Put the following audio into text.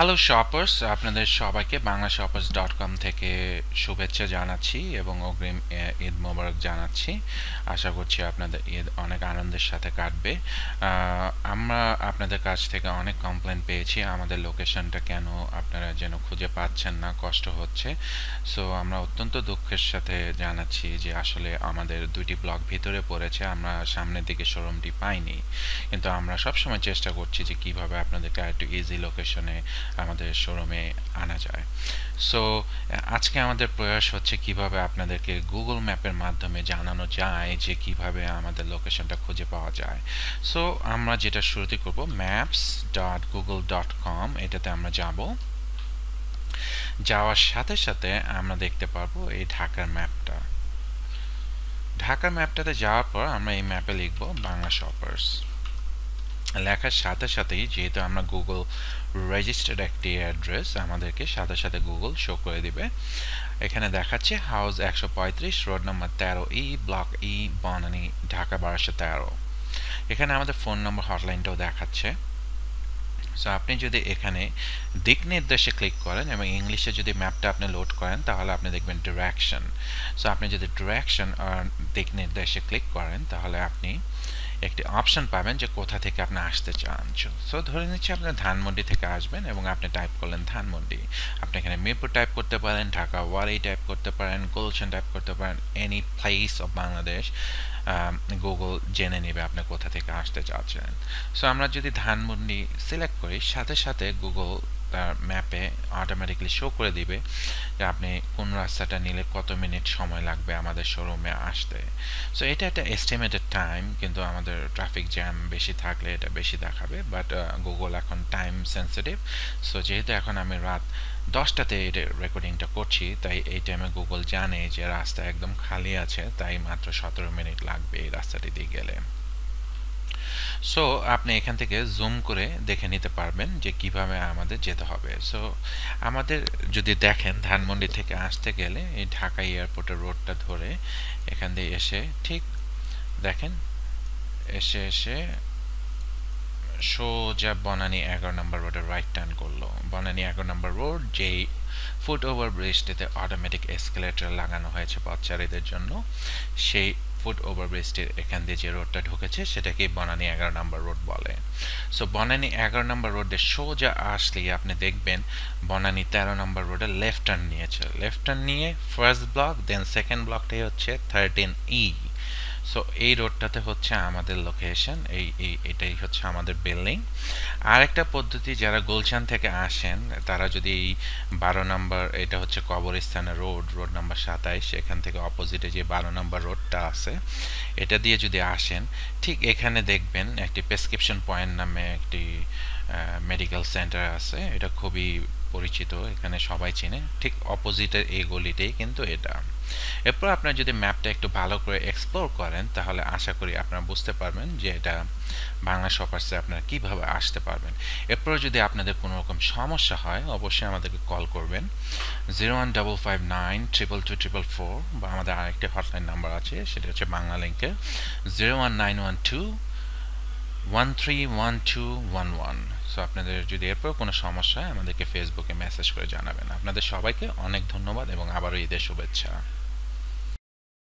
Hello shoppers, আপনাদের সবাইকে বাংলাশপার্স.com থেকে শুভেচ্ছা জানাচ্ছি এবং অগ্রিম ঈদ মোবারক জানাচ্ছি। আশা করছি আপনাদের ঈদ অনেক আনন্দের সাথে কাটবে। আমরা আপনাদের কাছ থেকে অনেক কমপ্লেন পেয়েছি আমাদের লোকেশনটা কেন আপনারা যেন খুঁজে পাচ্ছেন না, কষ্ট হচ্ছে। সো আমরা অত্যন্ত দুঃখের সাথে জানাচ্ছি যে আসলে আমাদের দুইটি ব্লক ভিতরে পড়েছে, আমরা সামনের দিকে শোরুমটি পাইনি। কিন্তু আমরা সবসময় চেষ্টা করছি যে কিভাবে আপনাদেরকে আরেকটু ইজি লোকেশনে আমাদের শোরুমে আনা যায়। সো আজকে আমাদের প্রয়াস হচ্ছে কিভাবে আপনাদেরকে গুগল ম্যাপের মাধ্যমে জানানো যায় যে কিভাবে আমাদের লোকেশনটা খুঁজে পাওয়া যায়। সো আমরা যেটা শুরুতে করব, maps.google.com, এটাতে আমরা যাব। যাওয়ার সাথে সাথে আমরা দেখতে পারবো এই ঢাকার ম্যাপটা। ঢাকার ম্যাপটাতে যাওয়ার পর আমরা এই ম্যাপে লিখব বাংলা শপার্স। লেখার সাথে সাথেই যেহেতু আমরা গুগল রেজিস্টার্ড একটি অ্যাড্রেস, আমাদেরকে সাথে সাথে গুগল শো করে দিবে। এখানে দেখাচ্ছে house 135, road number 13E, block E, Banani, Dhaka 1213। এখানে আমাদের ফোন নম্বর হটলাইনটাও দেখাচ্ছে। সো আপনি যদি এখানে দিক নির্দেশে ক্লিক করেন এবং ইংলিশে যদি ম্যাপটা আপনি লোড করেন তাহলে আপনি দেখবেন ডিরেকশন। সো আপনি যদি ডিরেকশন আর দিক নির্দেশে ক্লিক করেন তাহলে আপনি একটি অপশন পাবেন যে কোথা থেকে আপনি আসতে চান। সো ধরে নিচ্ছি আপনি ধানমন্ডি থেকে আসবেন এবং আপনি টাইপ করলেন ধানমন্ডি। আপনি এখানে মিরপুর টাইপ করতে পারেন, ঢাকা ওয়ারি টাইপ করতে পারেন, গুলশান টাইপ করতে পারেন, any place of Bangladesh Google জেনে নেবে আপনি কোথা থেকে আসতে চাচ্ছেন। সো আমরা যদি ধানমন্ডি সিলেক্ট করি, সাথে সাথে গুগল তার ম্যাপে অটোমেটিক্যালি শো করে দিবে যে আপনি কোন রাস্তাটা নিলে কত মিনিট সময় লাগবে আমাদের শোরুমে আসতে। সো এটা একটা এস্টিমেটেড টাইম, কিন্তু আমাদের ট্রাফিক জ্যাম বেশি থাকলে এটা বেশি দেখাবে, বাট গুগল এখন টাইম সেন্সিটিভ। সো যেহেতু এখন আমি রাত 10টাতে এটা রেকর্ডিংটা করছি, তাই এই টাইমে গুগল জানে যে রাস্তা একদম খালি আছে, তাই মাত্র 17 মিনিট লাগবে এই রাস্তাটি দিয়ে গেলে। সো আপনি এখান থেকে জুম করে দেখে নিতে পারবেন যে কিভাবে আমাদের যেতে হবে। সো আমাদের যদি দেখেন ধানমন্ডি থেকে আসতে গেলে এই ঢাকা এয়ারপোর্টের রোডটা ধরে এখান দিয়ে এসে ঠিক দেখেন এসে সোজা বনানী 11 নম্বর রোডে রাইট টার্ন করলো। বনানী 11 নম্বর রোড, যেই ফুট ওভার ব্রিজটিতে অটোমেটিক এসকেলেটর লাগানো হয়েছে পথচারীদের জন্য, সেই ফুট ওভার ব্রিজটির এখান দিয়ে যে রোডটা ঢুকেছে সেটাকে বনানী 11 নম্বর রোড বলে। সো বনানী 11 নম্বর রোডে সোজা আসলেই আপনি দেখবেন বনানী 13 নম্বর রোডে লেফট টার্ন নিয়েছে। লেফট টার্ন নিয়ে ফার্স্ট ব্লক, দেন সেকেন্ড ব্লকটাই হচ্ছে 13E। সো এই রোডটাতে হচ্ছে আমাদের লোকেশন, এটাই হচ্ছে আমাদের বিল্ডিং। আরেকটা পদ্ধতি, যারা গুলশান থেকে আসেন তারা যদি 12 নম্বর, এটা হচ্ছে কবরস্থানের রোড নাম্বার 27, এখান থেকে অপোজিটে যে 12 নম্বর রোডটা আছে এটা দিয়ে যদি আসেন, ঠিক এখানে দেখবেন একটি প্রেসক্রিপশন পয়েন্ট নামে একটি মেডিকেল সেন্টার আছে। এটা খুবই পরিচিত, এখানে সবাই চিনে। ঠিক অপোজিটের এই গলিতেই কিন্তু এটা। এরপর আপনার যদি ম্যাপটা একটু ভালো করে এক্সপ্লোর করেন তাহলে আশা করি আপনারা বুঝতে পারবেন যে এটা বাংলা শপার্সে আপনারা কিভাবে আসতে পারবেন। এরপর যদি আপনাদের কোনো রকম সমস্যা হয় অবশ্যই আমাদেরকে কল করবেন 01559224444, বা আমাদের আরেকটি হটলাইন নাম্বার আছে, সেটা হচ্ছে বাংলা লিঙ্কের 01912131211। সো আপনাদের যদি এরপর কোনো সমস্যা হয় আমাদেরকে ফেসবুকে মেসেজ করে জানাবেন। আপনাদের সবাইকে অনেক ধন্যবাদ এবং আবারও ঈদের শুভেচ্ছা।